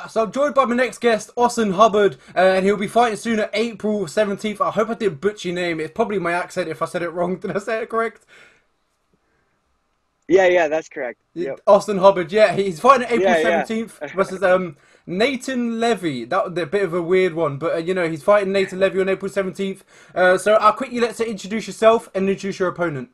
So I'm joined by my next guest, Austin Hubbard, and he'll be fighting soon at April 17th. I hope I didn't butcher your name. It's probably my accent if I said it wrong. Did I say it correct? Yeah, that's correct. Yep. Austin Hubbard, yeah, he's fighting April Yeah, 17th yeah. versus Natan Levy. That was a bit of a weird one, but he's fighting Natan Levy on April 17th. So I'll quickly let you introduce yourself and introduce your opponent.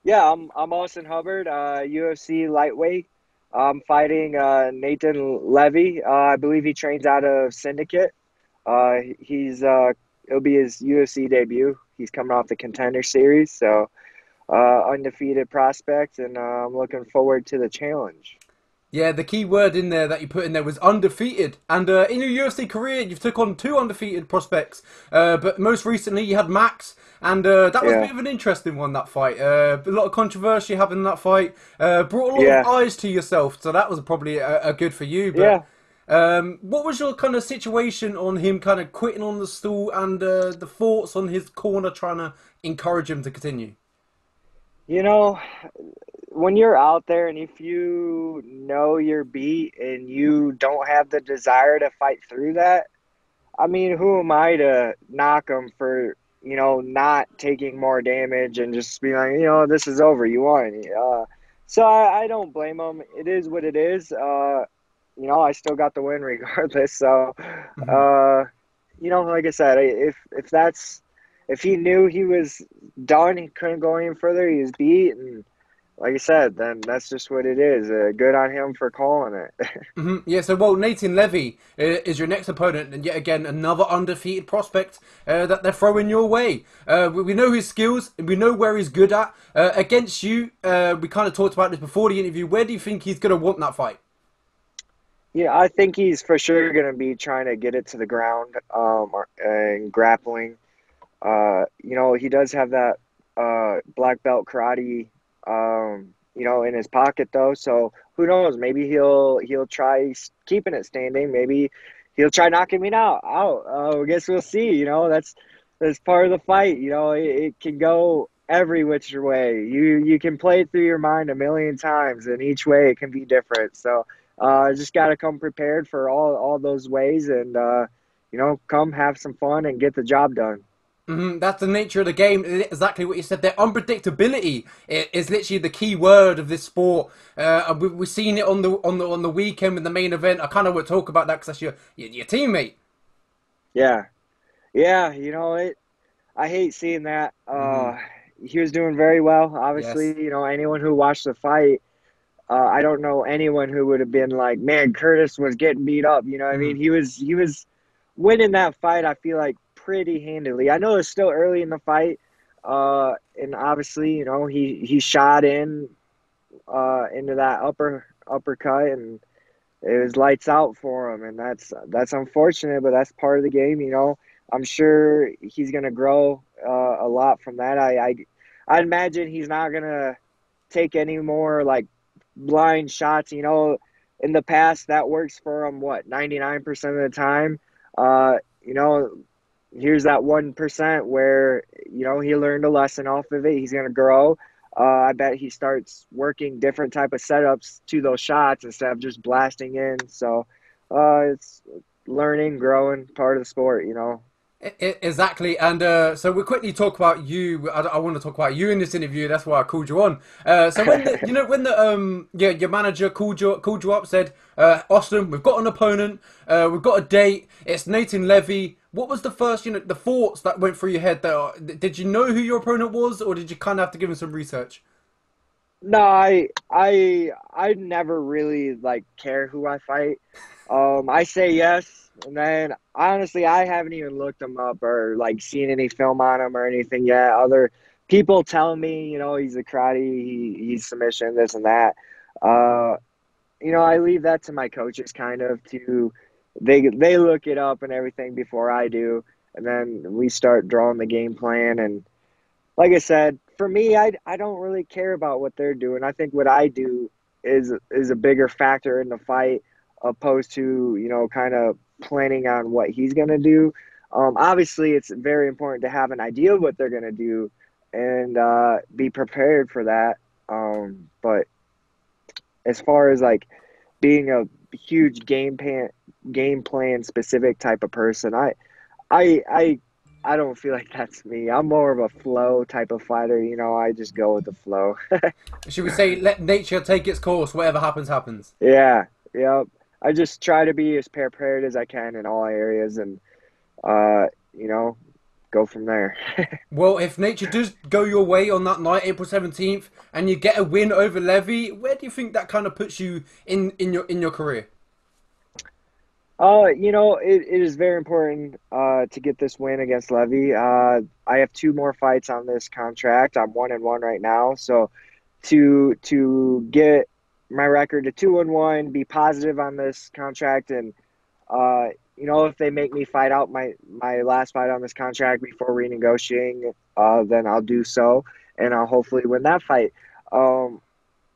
Yeah, I'm Austin Hubbard, UFC lightweight. I'm fighting Natan Levy. I believe he trains out of Syndicate. He's it'll be his UFC debut. He's coming off the Contender Series, so undefeated prospect, and I'm looking forward to the challenge. Yeah, the key word in there that you put in there was undefeated. And in your UFC career, you've took on two undefeated prospects. But most recently, you had Max. And that was a Yeah, bit of an interesting one, that fight. A lot of controversy happened in that fight. Brought a lot of yeah, eyes to yourself. So that was probably a good for you. But yeah. what was your kind of situation on him kind of quitting on the stool and the thoughts on his corner trying to encourage him to continue? You know, when you're out there and if you know you're beat and you don't have the desire to fight through that, I mean, who am I to knock him for, not taking more damage and just be like, this is over. You won. So I don't blame him. It is what it is. I still got the win regardless. So, Mhm. uh, like I said, if he knew he was done, he couldn't go any further, he was beat, and like I said, then that's just what it is. Good on him for calling it. Yeah, so Nathan Levy is your next opponent, and yet again another undefeated prospect that they're throwing your way. We know his skills, and we know where he's good at. Against you, we kind of talked about this before the interview. Where do you think he's going to want that fight? Yeah, I think he's for sure going to be trying to get it to the ground and grappling. He does have that black belt karate, in his pocket though. So who knows? Maybe he'll try keeping it standing. Maybe he'll try knocking me out. I guess we'll see. That's part of the fight. It can go every which way. You can play it through your mind a million times, and each way it can be different. So just got to come prepared for all those ways, and come have some fun and get the job done. That's the nature of the game. Exactly what you said there. Unpredictability is literally the key word of this sport. We've seen it on the weekend with the main event. I kind of want to talk about that because that's your teammate. Yeah, yeah. I hate seeing that. Hmm. He was doing very well. Yes. Obviously, anyone who watched the fight, I don't know anyone who would have been like, man, Curtis was getting beat up. You know what I Hmm. mean? He was winning that fight, I feel like, pretty handily. I know it's still early in the fight. And obviously, he shot into that uppercut, and it was lights out for him, and that's unfortunate, but that's part of the game. I'm sure he's gonna grow a lot from that. I imagine he's not gonna take any more like blind shots. In the past that works for him. What 99% of the time. Uh, you know, Here's that 1% where he learned a lesson off of it. He's gonna grow. I bet he starts working different type of setups to those shots instead of just blasting in. So it's learning, growing, part of the sport. Exactly, and so we'll quickly talk about you. I want to talk about you in this interview. That's why I called you on. So when your manager called you up, said, Austin, we've got an opponent, we've got a date. It's Nathan Levy. What was the first the thoughts that went through your head? Did you know who your opponent was, or did you kind of have to give him some research? No, I never really like care who I fight. I say yes, and then honestly, I haven't even looked him up or like seen any film on him or anything yet. Other people tell me, he's a karate, he's submission, this and that. Uh, I leave that to my coaches kind of to they look it up and everything before I do, and then we start drawing the game plan. And like I said, for me, I don't really care about what they're doing. I think what I do is a bigger factor in the fight opposed to, kind of planning on what he's gonna do. Obviously, it's very important to have an idea of what they're gonna do and be prepared for that. But as far as like being a huge game plan specific type of person. I I I don't feel like that's me. I'm more of a flow type of fighter. You know, I just go with the flow. Should we say let nature take its course? Whatever happens, happens. Yeah, yeah. I just try to be as prepared as I can in all areas, and you know, go from there. Well, if nature does go your way on that night, April 17th, and you get a win over Levy, where do you think that kind of puts you in your career? You know, it is very important to get this win against Levy. I have two more fights on this contract. I'm 1-1 right now, so to get my record to 2-1, be positive on this contract, and you know, if they make me fight out my last fight on this contract before renegotiating, then I'll do so, and I'll hopefully win that fight. Um,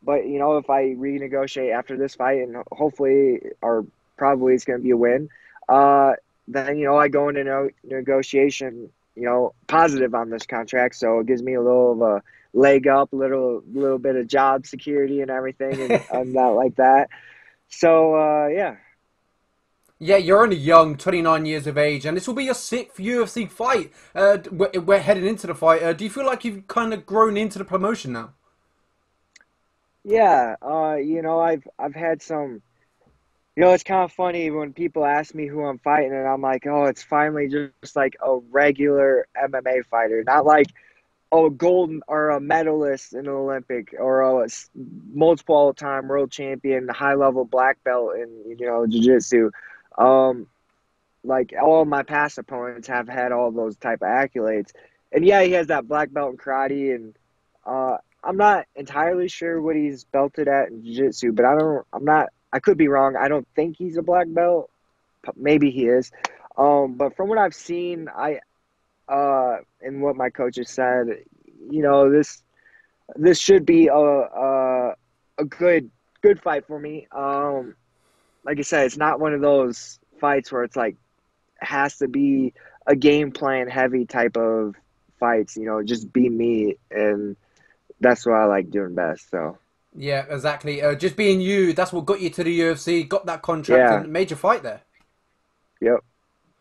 but you know, if I renegotiate after this fight, and hopefully, or probably it's going to be a win, uh, then you know I go into negotiation, you know, positive on this contract, so it gives me a little of a leg up, little bit of job security and everything, and that like that. So yeah. Yeah, you're only young, 29 years of age, and this will be your sixth UFC fight. We're heading into the fight. Do you feel like you've kind of grown into the promotion now? Yeah, you know, I've had some, you know, it's kind of funny when people ask me who I'm fighting, and I'm like, oh, it's finally just like a regular MMA fighter, not like a golden or a medalist in an Olympic or multiple time world champion, high level black belt in, you know, jiu-jitsu. Um, like all my past opponents have had all those type of accolades, and yeah, he has that black belt in karate, and I'm not entirely sure what he's belted at in jiu-jitsu, but I'm not, I could be wrong. I don't think he's a black belt. Maybe he is. But from what I've seen, and what my coaches said, you know, this should be a good fight for me. Like I said, it's not one of those fights where it's like has to be a game plan heavy type of fights. You know, just be me, and that's what I like doing best. So Yeah, exactly. Just being you, that's what got you to the UFC, got that contract, yeah, and made your fight there. yep,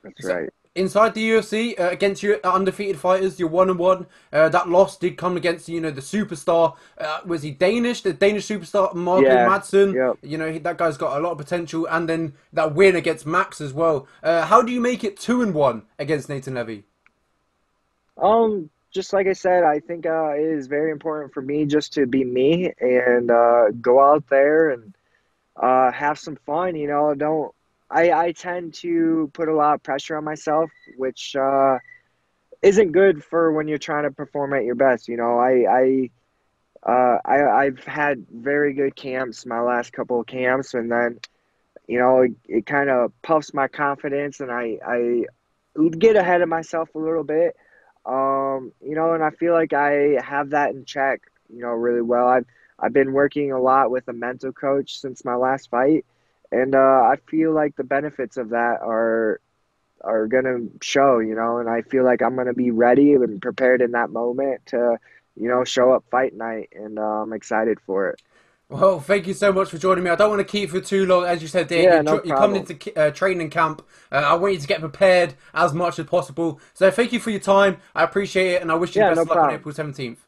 that's So, right. inside the UFC, against your undefeated fighters, you're 1-1. That loss did come against, you know, the superstar. Was he Danish? The Danish superstar, Marco Yeah, Madsen. yep. You know, that guy's got a lot of potential. And then that win against Max as well. How do you make it 2-1 against Natan Levy? Just like I said, I think it is very important for me just to be me and go out there and have some fun. You know, don't I tend to put a lot of pressure on myself, which isn't good for when you're trying to perform at your best. You know, I've had very good camps, my last couple of camps, and then you know it kind of puffs my confidence, and I get ahead of myself a little bit. You know, and I feel like I have that in check, you know, really well. I've been working a lot with a mental coach since my last fight, and I feel like the benefits of that are gonna show, you know, and I feel like I'm gonna be ready and prepared in that moment to, you know, show up fight night, and I'm excited for it. Well, thank you so much for joining me. I don't want to keep you for too long. As you said there, Yeah, no you're coming problem. into training camp. I want you to get prepared as much as possible. So thank you for your time. I appreciate it, and I wish you the Yeah, best no of luck on problem. April 17th.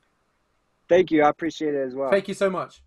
Thank you. I appreciate it as well. Thank you so much.